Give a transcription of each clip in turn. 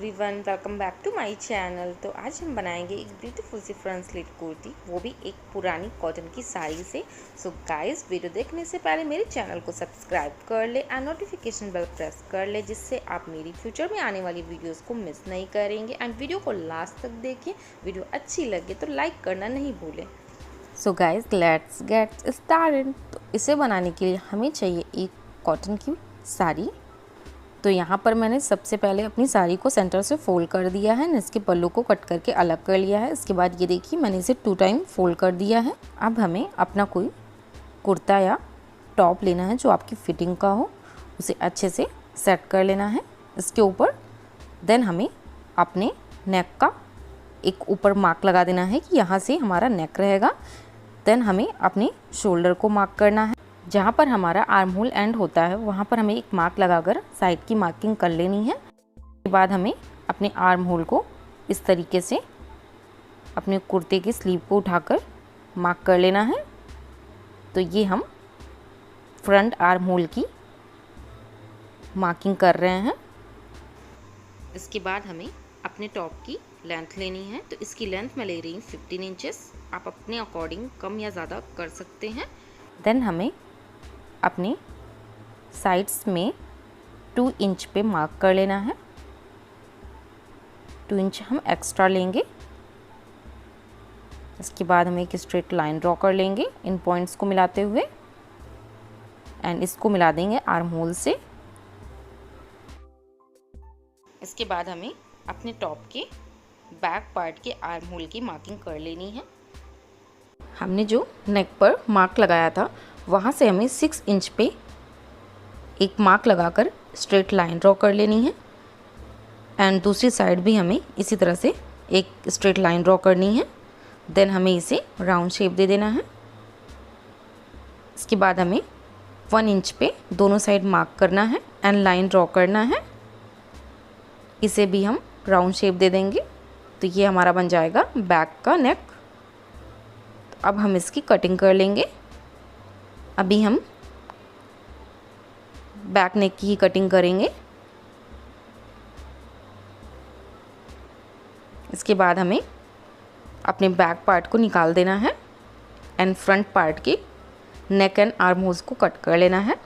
Everyone, welcome back to my channel. तो आज हम बनाएंगे एक beautiful C front slit kurti, वो भी एक पुरानी कॉटन की साड़ी से। सो गाइस, वीडियो देखने से पहले मेरे चैनल को सब्सक्राइब कर ले एंड नोटिफिकेशन बेल प्रेस कर ले, जिससे आप मेरी फ्यूचर में आने वाली वीडियोस को मिस नहीं करेंगे। एंड वीडियो को लास्ट तक देखें। वीडियो अच्छी लगे तो लाइक करना नहीं भूलें। So guys, let's get started. तो इसे बनाने के लिए हमें चाहिए एक कॉटन की साड़ी। तो यहाँ पर मैंने सबसे पहले अपनी साड़ी को सेंटर से फोल्ड कर दिया है, इसके पल्लू को कट करके अलग कर लिया है। इसके बाद ये देखिए, मैंने इसे 2 टाइम फोल्ड कर दिया है। अब हमें अपना कोई कुर्ता या टॉप लेना है जो आपकी फिटिंग का हो, उसे अच्छे से सेट कर लेना है इसके ऊपर। देन हमें अपने नेक का एक ऊपर मार्क लगा देना है कि यहाँ से हमारा नेक रहेगा। देन हमें अपने शोल्डर को मार्क करना है। जहाँ पर हमारा आर्म होल एंड होता है वहाँ पर हमें एक मार्क लगाकर साइड की मार्किंग कर लेनी है। उसके बाद हमें अपने आर्म होल को इस तरीके से अपने कुर्ते की स्लीव को उठाकर मार्क कर लेना है। तो ये हम फ्रंट आर्म होल की मार्किंग कर रहे हैं। इसके बाद हमें अपने टॉप की लेंथ लेनी है। तो इसकी लेंथ मैं ले रही हूँ 15 इंचेस। आप अपने अकॉर्डिंग कम या ज़्यादा कर सकते हैं। देन हमें अपने साइड्स में 2 इंच पे मार्क कर लेना है। 2 इंच हम एक्स्ट्रा लेंगे। इसके बाद हम एक स्ट्रेट लाइन ड्रॉ कर लेंगे इन पॉइंट्स को मिलाते हुए, एंड इसको मिला देंगे आर्म होल से। इसके बाद हमें अपने टॉप के बैक पार्ट के आर्म होल की मार्किंग कर लेनी है। हमने जो नेक पर मार्क लगाया था वहाँ से हमें 6 इंच पे एक मार्क लगाकर स्ट्रेट लाइन ड्रॉ कर लेनी है, एंड दूसरी साइड भी हमें इसी तरह से एक स्ट्रेट लाइन ड्रॉ करनी है। देन हमें इसे राउंड शेप दे देना है। इसके बाद हमें 1 इंच पे दोनों साइड मार्क करना है एंड लाइन ड्रॉ करना है। इसे भी हम राउंड शेप दे देंगे। तो ये हमारा बन जाएगा बैक का नेक। तो अब हम इसकी कटिंग कर लेंगे। अभी हम बैक नेक की ही कटिंग करेंगे। इसके बाद हमें अपने बैक पार्ट को निकाल देना है एंड फ्रंट पार्ट के नेक एंड आर्म होल्स को कट कर लेना है।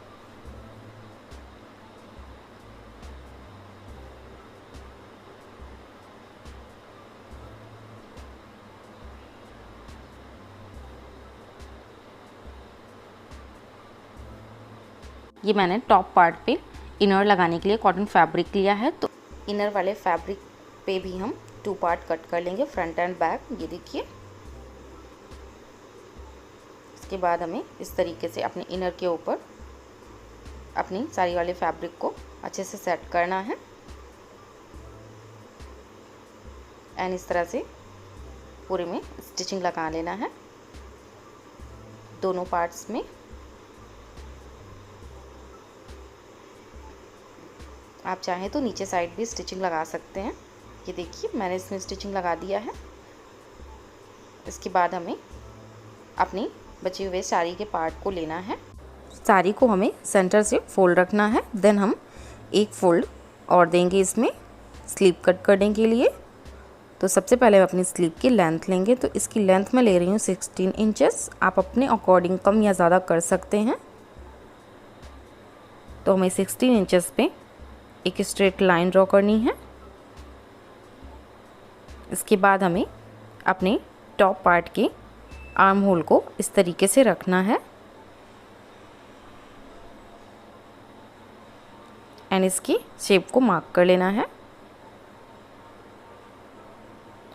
ये मैंने टॉप पार्ट पे इनर लगाने के लिए कॉटन फैब्रिक लिया है। तो इनर वाले फैब्रिक पे भी हम 2 पार्ट कट कर लेंगे, फ्रंट एंड बैक। ये देखिए। इसके बाद हमें इस तरीके से अपने इनर के ऊपर अपनी साड़ी वाले फैब्रिक को अच्छे से सेट करना है, एंड इस तरह से पूरे में स्टिचिंग लगा लेना है दोनों पार्ट्स में। आप चाहें तो नीचे साइड भी स्टिचिंग लगा सकते हैं। ये देखिए, मैंने इसमें स्टिचिंग लगा दिया है। इसके बाद हमें अपनी बची हुए साड़ी के पार्ट को लेना है। साड़ी को हमें सेंटर से फोल्ड रखना है। देन हम एक फोल्ड और देंगे इसमें स्लीव कट करने के लिए। तो सबसे पहले हम अपनी स्लीव की लेंथ लेंगे। तो इसकी लेंथ मैं ले रही हूँ 16 इंचेस। आप अपने अकॉर्डिंग कम या ज़्यादा कर सकते हैं। तो हमें 16 इंचेस पे एक स्ट्रेट लाइन ड्रॉ करनी है। इसके बाद हमें अपने टॉप पार्ट के आर्म होल को इस तरीके से रखना है, एंड इसकी शेप को मार्क कर लेना है।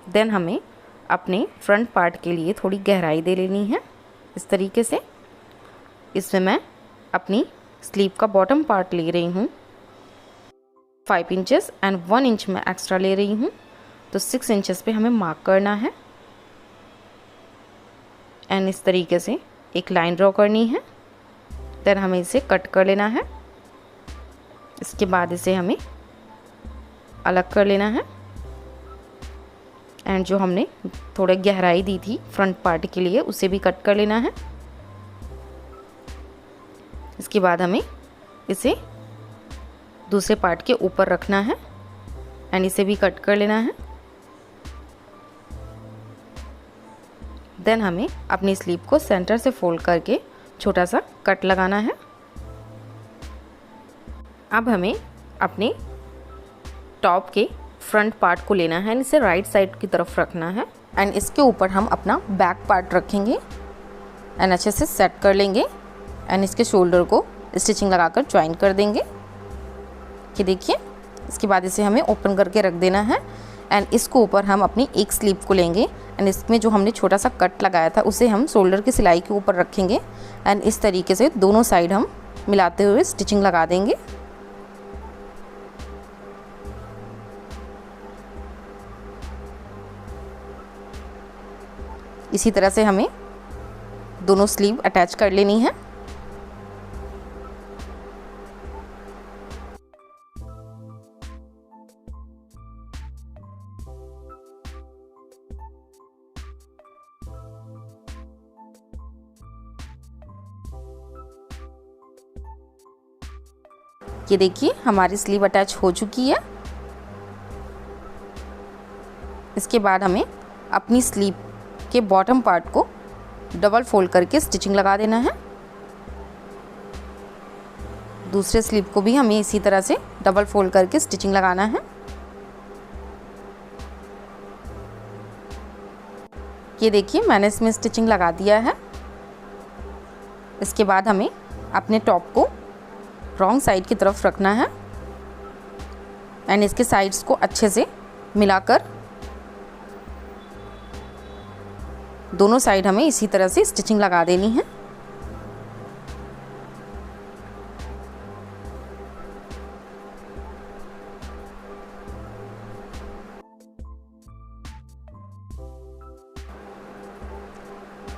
देन हमें अपने फ्रंट पार्ट के लिए थोड़ी गहराई दे लेनी है इस तरीके से। इसमें मैं अपनी स्लीव का बॉटम पार्ट ले रही हूँ 5 इंचेस एंड 1 इंच में एक्स्ट्रा ले रही हूँ। तो 6 इंचेस पे हमें मार्क करना है, एंड इस तरीके से एक लाइन ड्रॉ करनी है। देन हमें इसे कट कर लेना है। इसके बाद इसे हमें अलग कर लेना है, एंड जो हमने थोड़ी गहराई दी थी फ्रंट पार्ट के लिए उसे भी कट कर लेना है। इसके बाद हमें इसे दूसरे पार्ट के ऊपर रखना है, एंड इसे भी कट कर लेना है। देन हमें अपनी स्लीव को सेंटर से फोल्ड करके छोटा सा कट लगाना है। अब हमें अपने टॉप के फ्रंट पार्ट को लेना है एंड इसे राइट साइड की तरफ रखना है एंड इसके ऊपर हम अपना बैक पार्ट रखेंगे एंड अच्छे से सेट कर लेंगे एंड इसके शोल्डर को स्टिचिंग लगाकर ज्वाइन कर देंगे। कि देखिए, इसके बाद इसे हमें ओपन करके रख देना है एंड इसको ऊपर हम अपनी एक स्लीव को लेंगे एंड इसमें जो हमने छोटा सा कट लगाया था उसे हम शोल्डर की सिलाई के ऊपर रखेंगे एंड इस तरीके से दोनों साइड हम मिलाते हुए स्टिचिंग लगा देंगे। इसी तरह से हमें दोनों स्लीव अटैच कर लेनी है। ये देखिए, हमारी स्लीव अटैच हो चुकी है। इसके बाद हमें अपनी स्लीव के बॉटम पार्ट को डबल फोल्ड करके स्टिचिंग लगा देना है। दूसरे स्लीव को भी हमें इसी तरह से डबल फोल्ड करके स्टिचिंग लगाना है। ये देखिए, मैंने इसमें स्टिचिंग लगा दिया है। इसके बाद हमें अपने टॉप को रॉन्ग साइड की तरफ रखना है एंड इसके साइड्स को अच्छे से मिलाकर दोनों साइड हमें इसी तरह से स्टिचिंग लगा देनी है।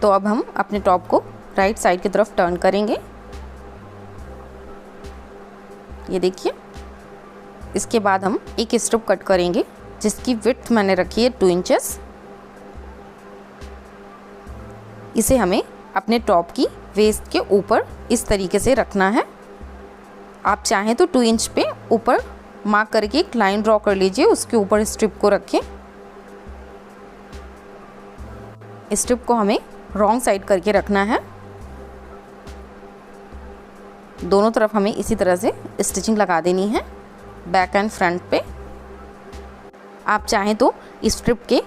तो अब हम अपने टॉप को राइट साइड की तरफ टर्न करेंगे। ये देखिए, इसके बाद हम एक स्ट्रिप कट करेंगे जिसकी विड्थ मैंने रखी है 2 इंचेस। इसे हमें अपने टॉप की वेस्ट के ऊपर इस तरीके से रखना है। आप चाहें तो 2 इंच पे ऊपर मार्क करके एक लाइन ड्रॉ कर लीजिए, उसके ऊपर स्ट्रिप को रखें। स्ट्रिप को हमें रॉन्ग साइड करके रखना है। दोनों तरफ हमें इसी तरह से स्टिचिंग लगा देनी है बैक एंड फ्रंट पे। आप चाहें तो स्ट्रिप के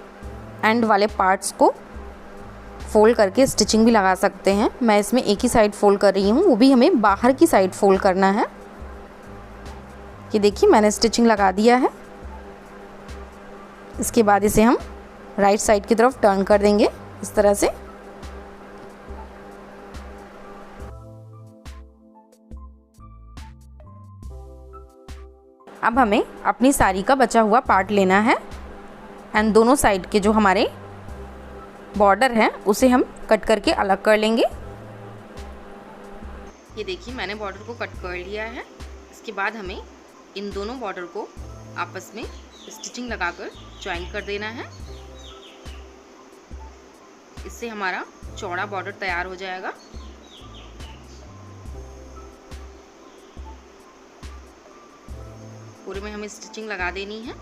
एंड वाले पार्ट्स को फोल्ड करके स्टिचिंग भी लगा सकते हैं। मैं इसमें एक ही साइड फोल्ड कर रही हूँ, वो भी हमें बाहर की साइड फोल्ड करना है। ये देखिए, मैंने स्टिचिंग लगा दिया है। इसके बाद इसे हम राइट साइड की तरफ टर्न कर देंगे इस तरह से। अब हमें अपनी साड़ी का बचा हुआ पार्ट लेना है एंड दोनों साइड के जो हमारे बॉर्डर हैं उसे हम कट करके अलग कर लेंगे। ये देखिए, मैंने बॉर्डर को कट कर लिया है। इसके बाद हमें इन दोनों बॉर्डर को आपस में स्टिचिंग लगाकर ज्वाइन कर देना है। इससे हमारा चौड़ा बॉर्डर तैयार हो जाएगा। पूरे में हमें स्टिचिंग लगा देनी है।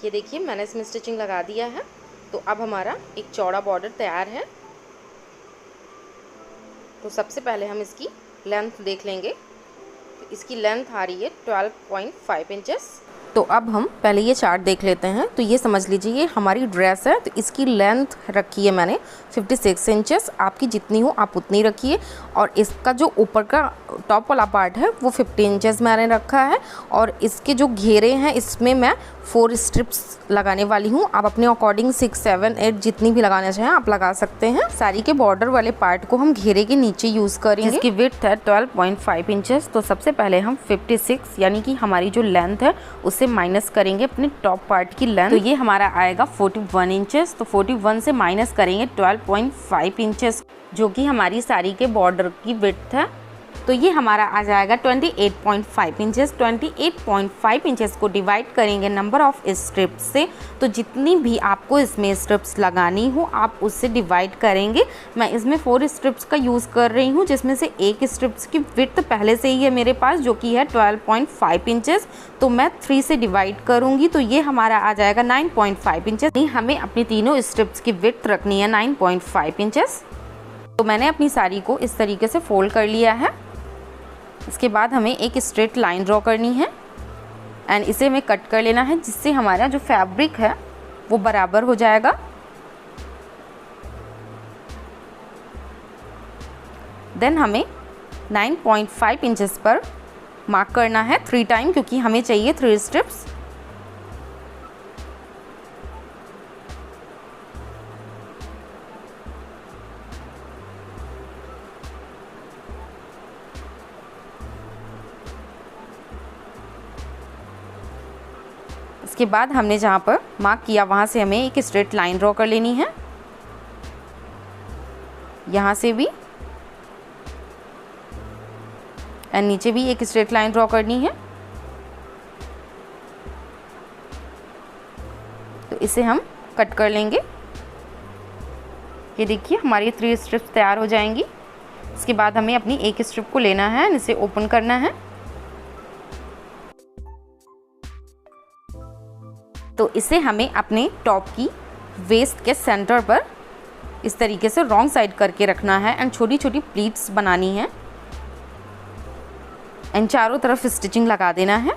ये देखिए, मैंने इसमें स्टिचिंग लगा दिया है। तो अब हमारा एक चौड़ा बॉर्डर तैयार है। तो सबसे पहले हम इसकी लेंथ देख लेंगे। तो इसकी लेंथ आ रही है 12.5 इंचेस। तो अब हम पहले ये चार्ट देख लेते हैं। तो ये समझ लीजिए, ये हमारी ड्रेस है। तो इसकी लेंथ रखी है मैंने 56 इंचेस। आपकी जितनी हो आप उतनी रखिए। और इसका जो ऊपर का टॉप वाला पार्ट है वो 50 इंचेस मैंने रखा है। और इसके जो घेरे हैं इसमें मैं 4 स्ट्रिप्स लगाने वाली हूँ। आप अपने अकॉर्डिंग 6, 7, 8 जितनी भी लगाना चाहें आप लगा सकते हैं। साड़ी के बॉर्डर वाले पार्ट को हम घेरे के नीचे यूज़ करेंगे, जिसकी विड्थ है 12.5 इंचेस। तो सबसे पहले हम 56 यानी कि हमारी जो लेंथ है उससे माइनस करेंगे अपने टॉप पार्ट की लेंथ। तो ये हमारा आएगा 41 इंचेस। तो 41 से माइनस करेंगे 12.5 इंचेस, जो कि हमारी साड़ी के बॉर्डर की विड्थ है। तो ये हमारा आ जाएगा 28.5 इंचेस। 28.5 इंचेस को डिवाइड करेंगे नंबर ऑफ स्ट्रिप्स से, तो जितनी भी आपको इसमें स्ट्रिप्स लगानी हो आप उससे डिवाइड करेंगे। मैं इसमें 4 स्ट्रिप्स का यूज़ कर रही हूँ, जिसमें से एक स्ट्रिप्स की विड्थ पहले से ही है मेरे पास, जो कि है 12.5 इंचेस। तो मैं 3 से डिवाइड करूँगी, तो ये हमारा आ जाएगा 9.5 इंचेस। हमें अपनी तीनों स्ट्रिप्स की विड्थ रखनी है 9.5 इंचेस। तो मैंने अपनी साड़ी को इस तरीके से फोल्ड कर लिया है। इसके बाद हमें एक स्ट्रेट लाइन ड्रॉ करनी है एंड इसे हमें कट कर लेना है, जिससे हमारा जो फैब्रिक है वो बराबर हो जाएगा। देन हमें 9.5 इंचेस पर मार्क करना है 3 टाइम, क्योंकि हमें चाहिए 3 स्ट्रिप्स। इसके बाद हमने जहाँ पर मार्क किया वहाँ से हमें एक स्ट्रेट लाइन ड्रॉ कर लेनी है, यहाँ से भी एंड नीचे भी एक स्ट्रेट लाइन ड्रॉ करनी है। तो इसे हम कट कर लेंगे। ये देखिए हमारी 3 स्ट्रिप्स तैयार हो जाएंगी। इसके बाद हमें अपनी एक स्ट्रिप को लेना है एंड इसे ओपन करना है। तो इसे हमें अपने टॉप की वेस्ट के सेंटर पर इस तरीके से रॉन्ग साइड करके रखना है एंड छोटी छोटी प्लीट्स बनानी है एंड चारों तरफ स्टिचिंग लगा देना है।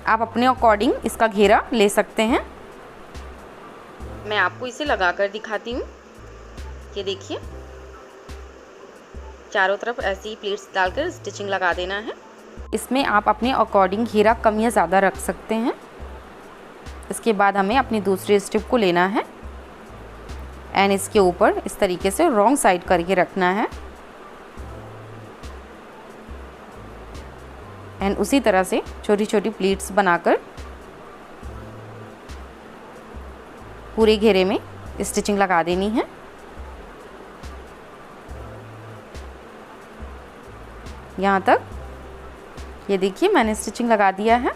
आप अपने अकॉर्डिंग इसका घेरा ले सकते हैं। मैं आपको इसे लगाकर दिखाती हूँ। ये देखिए चारों तरफ ऐसी ही प्लीट्स डालकर स्टिचिंग लगा देना है। इसमें आप अपने अकॉर्डिंग घेरा कम या ज़्यादा रख सकते हैं। इसके बाद हमें अपनी दूसरी स्ट्रिप को लेना है एंड इसके ऊपर इस तरीके से रॉन्ग साइड करके रखना है एंड उसी तरह से छोटी छोटी प्लीट्स बनाकर पूरे घेरे में स्टिचिंग लगा देनी है। यहाँ तक ये देखिए मैंने स्टिचिंग लगा दिया है।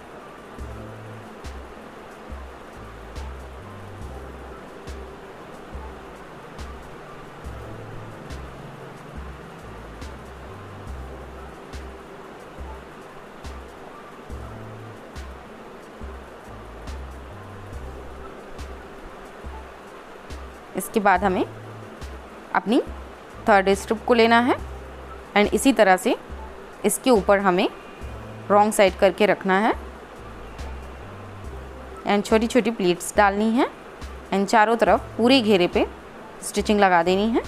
इसके बाद हमें अपनी 3rd स्ट्रिप को लेना है एंड इसी तरह से इसके ऊपर हमें रॉन्ग साइड करके रखना है एंड छोटी छोटी प्लीट्स डालनी है एंड चारों तरफ पूरे घेरे पे स्टिचिंग लगा देनी है।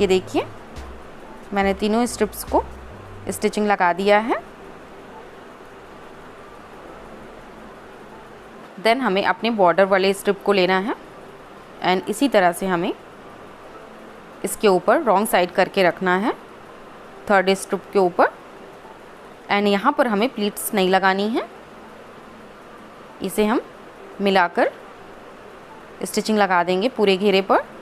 ये देखिए मैंने तीनों स्ट्रिप्स को स्टिचिंग लगा दिया है। देन हमें अपने बॉर्डर वाले स्ट्रिप को लेना है एंड इसी तरह से हमें इसके ऊपर रॉन्ग साइड करके रखना है 3rd स्ट्रिप के ऊपर एंड यहाँ पर हमें प्लीट्स नहीं लगानी है। इसे हम मिलाकर स्टिचिंग लगा देंगे पूरे घेरे पर।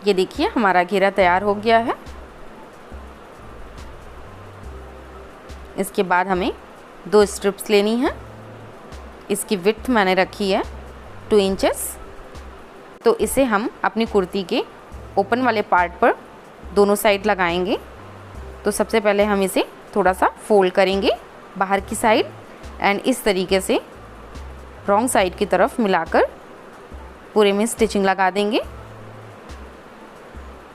ये देखिए हमारा घेरा तैयार हो गया है। इसके बाद हमें 2 स्ट्रिप्स लेनी है। इसकी विड्थ मैंने रखी है 2 इंचेस। तो इसे हम अपनी कुर्ती के ओपन वाले पार्ट पर दोनों साइड लगाएंगे। तो सबसे पहले हम इसे थोड़ा सा फोल्ड करेंगे बाहर की साइड एंड इस तरीके से रॉन्ग साइड की तरफ मिलाकर पूरे में स्टिचिंग लगा देंगे।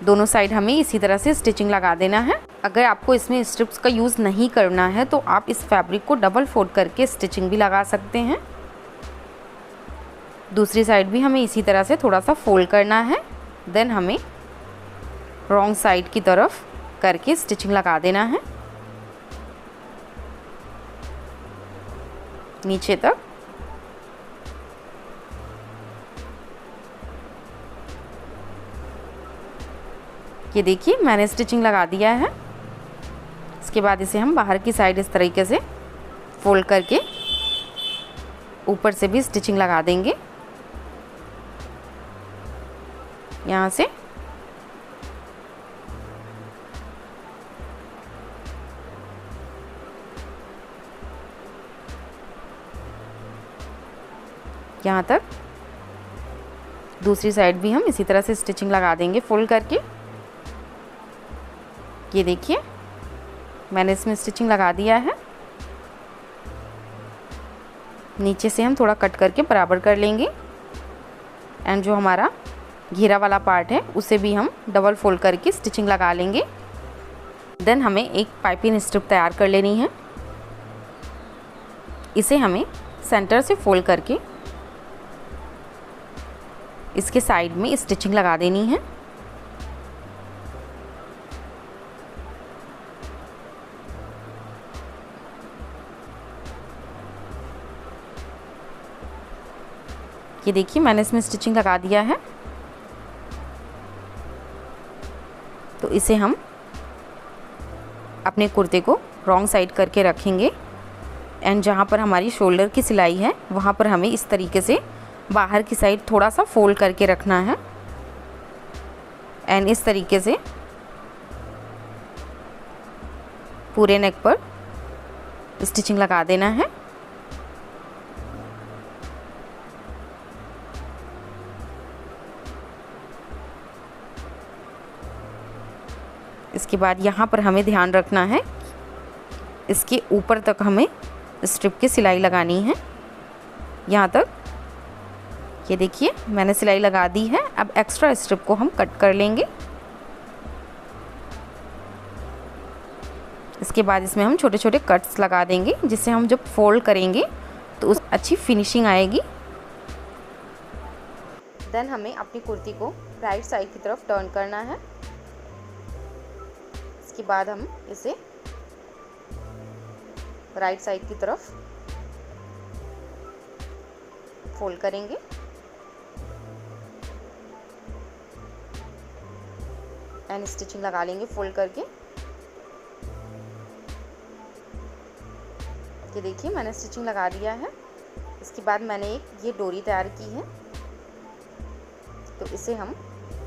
दोनों साइड हमें इसी तरह से स्टिचिंग लगा देना है। अगर आपको इसमें स्ट्रिप्स का यूज़ नहीं करना है तो आप इस फैब्रिक को डबल फोल्ड करके स्टिचिंग भी लगा सकते हैं। दूसरी साइड भी हमें इसी तरह से थोड़ा सा फोल्ड करना है, देन हमें रॉन्ग साइड की तरफ करके स्टिचिंग लगा देना है नीचे तक। ये देखिए मैंने स्टिचिंग लगा दिया है। इसके बाद इसे हम बाहर की साइड इस तरीके से फोल्ड करके ऊपर से भी स्टिचिंग लगा देंगे यहाँ से। यहाँ तक दूसरी साइड भी हम इसी तरह से स्टिचिंग लगा देंगे फोल्ड करके। ये देखिए मैंने इसमें स्टिचिंग लगा दिया है। नीचे से हम थोड़ा कट करके बराबर कर लेंगे एंड जो हमारा घेरा वाला पार्ट है उसे भी हम डबल फोल्ड करके स्टिचिंग लगा लेंगे। देन हमें एक पाइपिंग स्ट्रिप तैयार कर लेनी है। इसे हमें सेंटर से फोल्ड करके इसके साइड में स्टिचिंग लगा देनी है। ये देखिए मैंने इसमें स्टिचिंग लगा दिया है। तो इसे हम अपने कुर्ते को रॉन्ग साइड करके रखेंगे एंड जहाँ पर हमारी शोल्डर की सिलाई है वहाँ पर हमें इस तरीके से बाहर की साइड थोड़ा सा फोल्ड करके रखना है एंड इस तरीके से पूरे नेक पर स्टिचिंग लगा देना है। इसके बाद यहाँ पर हमें ध्यान रखना है इसके ऊपर तक हमें स्ट्रिप की सिलाई लगानी है यहाँ तक। ये देखिए मैंने सिलाई लगा दी है। अब एक्स्ट्रा स्ट्रिप को हम कट कर लेंगे। इसके बाद इसमें हम छोटे छोटे कट्स लगा देंगे जिससे हम जब फोल्ड करेंगे तो उस अच्छी फिनिशिंग आएगी। देन हमें अपनी कुर्ती को राइट साइड की तरफ टर्न करना है। इसके बाद हम इसे राइट साइड की तरफ फोल्ड करेंगे एंड स्टिचिंग लगा लेंगे फोल्ड करके। ये देखिए मैंने स्टिचिंग लगा दिया है। इसके बाद मैंने एक ये डोरी तैयार की है तो इसे हम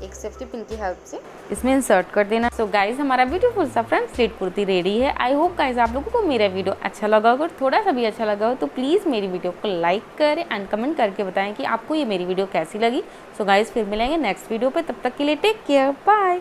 एक सेफ्टी पिन की हेल्प से इसमें इंसर्ट कर देना। सो गाइज हमारा ब्यूटीफुल सा फ्रंट स्लिट कुर्ती रेडी है। आई होप गाइज आप लोगों को मेरा वीडियो अच्छा लगा होगा। थोड़ा सा भी अच्छा लगा हो तो प्लीज़ मेरी वीडियो को लाइक करें एंड कमेंट करके बताएं कि आपको ये मेरी वीडियो कैसी लगी। सो गाइज फिर मिलेंगे नेक्स्ट वीडियो पे, तब तक के लिए टेक केयर, बाय।